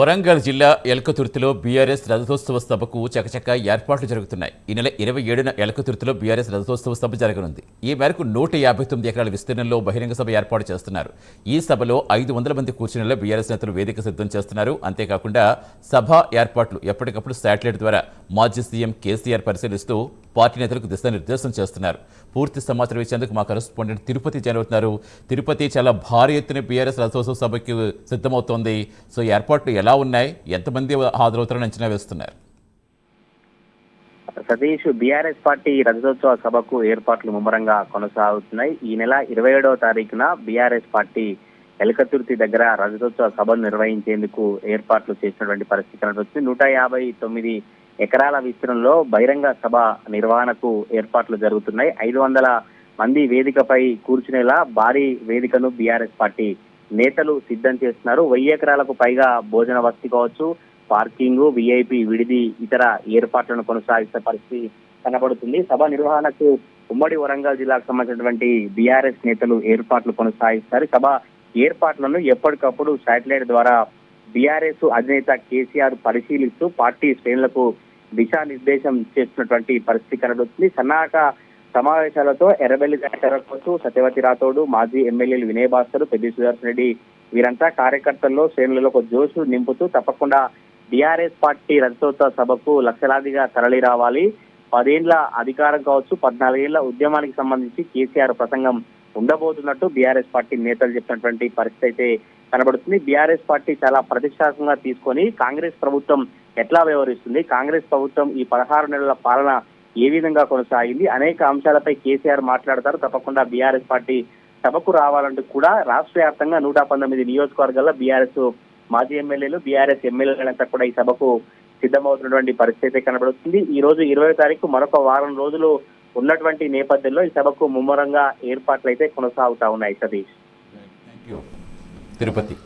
వరంగల్ జిల్లా ఎల్కతుర్తిలో బీఆర్ఎస్ రథోత్సవ సభకు చకచక ఏర్పాట్లు జరుగుతున్నాయి. ఈ నెల 27న ఎల్కతుర్తిలో బీఆర్ఎస్ రథోత్సవ సభ జరగనుంది. ఈ మేరకు 159 ఎకరాల విస్తీర్ణంలో బహిరంగ సభ ఏర్పాటు చేస్తున్నారు. ఈ సభలో 500 మంది కూర్చునేలా బీఆర్ఎస్ నేతలు వేదిక సిద్ధం చేస్తున్నారు. అంతేకాకుండా సభ ఏర్పాట్లు ఎప్పటికప్పుడు శాటిలైట్ ద్వారా మాజీ సీఎం కేసీఆర్ పరిశీలిస్తూ పార్టీ నేతలకు దిశానిర్దేశం చేస్తున్నారు. పూర్తి సమాచారం ఇచ్చేందుకు మా కరెస్పాండెంట్ తిరుపతి జాయిన్ అవుతున్నారు. తిరుపతి, చాలా భారీ ఎత్తున బీఆర్ఎస్ రథోత్సవ సభకి సిద్ధమవుతోంది. సో ఏర్పాట్లు ఎలా ఉన్నాయి, ఎంతమంది హాజరవుతారని అంచనా వేస్తున్నారు? సతీష్, బీఆర్ఎస్ పార్టీ రజతోత్సవ సభకు ఏర్పాట్లు ముమ్మరంగా కొనసాగుతున్నాయి. ఈ నెల 27వ తారీఖున బీఆర్ఎస్ పార్టీ ఎలకతుర్తి దగ్గర రజతోత్సవ సభను నిర్వహించేందుకు ఏర్పాట్లు చేసినటువంటి పరిస్థితి కనిపిస్తుంది. 159 ఎకరాల విస్తీర్ణంలో బహిరంగ సభ నిర్వహణకు ఏర్పాట్లు జరుగుతున్నాయి. 500 మంది వేదికపై కూర్చునేలా భారీ వేదికను బీఆర్ఎస్ పార్టీ నేతలు సిద్ధం చేస్తున్నారు. 1000 ఎకరాలకు పైగా భోజన వసతి కావచ్చు, పార్కింగ్, విఐపి విడిది, ఇతర ఏర్పాట్లను కొనసాగిస్తున్న పరిస్థితి కనబడుతుంది. సభ నిర్వహణకు ఉమ్మడి వరంగల్ జిల్లాకు సంబంధించినటువంటి బీఆర్ఎస్ నేతలు ఏర్పాట్లు కొనసాగిస్తారు. సభ ఏర్పాట్లను ఎప్పటికప్పుడు శాటిలైట్ ద్వారా బీఆర్ఎస్ అధినేత కేసీఆర్ పరిశీలిస్తూ పార్టీ శ్రేణులకు దిశానిర్దేశం చేస్తున్నటువంటి పరిస్థితి కనబడుతుంది. సన్నాహక సమావేశాలతో ఎర్రబెల్లి దయాకర్రావు, సత్యవతి రాథోడ్, మాజీ ఎమ్మెల్యేలు వినయ్ భాస్కర్, పెద్ది సుదర్శన్ రెడ్డి వీరంతా కార్యకర్తల్లో శ్రేణులలో ఒక జోషు నింపుతూ తప్పకుండా బీఆర్ఎస్ పార్టీ రజతోత్సవ సభకు లక్షలాదిగా తరలి రావాలి, 10 ఏళ్ల అధికారం కావచ్చు, 14 ఏళ్ల ఉద్యమానికి సంబంధించి కేసీఆర్ ప్రసంగం ఉండబోతున్నట్టు బీఆర్ఎస్ పార్టీ నేతలు చెప్పినటువంటి పరిస్థితి అయితే కనబడుతుంది. బీఆర్ఎస్ పార్టీ చాలా ప్రతిష్టాత్మకంగా తీసుకొని కాంగ్రెస్ ప్రభుత్వం ఎట్లా వ్యవహరిస్తుంది, కాంగ్రెస్ ప్రభుత్వం ఈ 16 నెలల పాలన ఏ విధంగా కొనసాగింది, అనేక అంశాలపై కేసీఆర్ మాట్లాడతారు. తప్పకుండా బీఆర్ఎస్ పార్టీ సభకు రావాలంటూ కూడా రాష్ట్ర వ్యాప్తంగా 119 నియోజకవర్గాల్లో బీఆర్ఎస్ మాజీ ఎమ్మెల్యేలు, బీఆర్ఎస్ ఎమ్మెల్యేలంతా కూడా ఈ సభకు సిద్ధమవుతున్నటువంటి పరిస్థితి కనబడుతుంది. ఈ రోజు 20వ తారీఖు మరొక వారం రోజులు ఉన్నటువంటి నేపథ్యంలో ఈ సభకు ముమ్మరంగా ఏర్పాట్లు అయితే కొనసాగుతా ఉన్నాయి. సతీష్, తిరుపతి.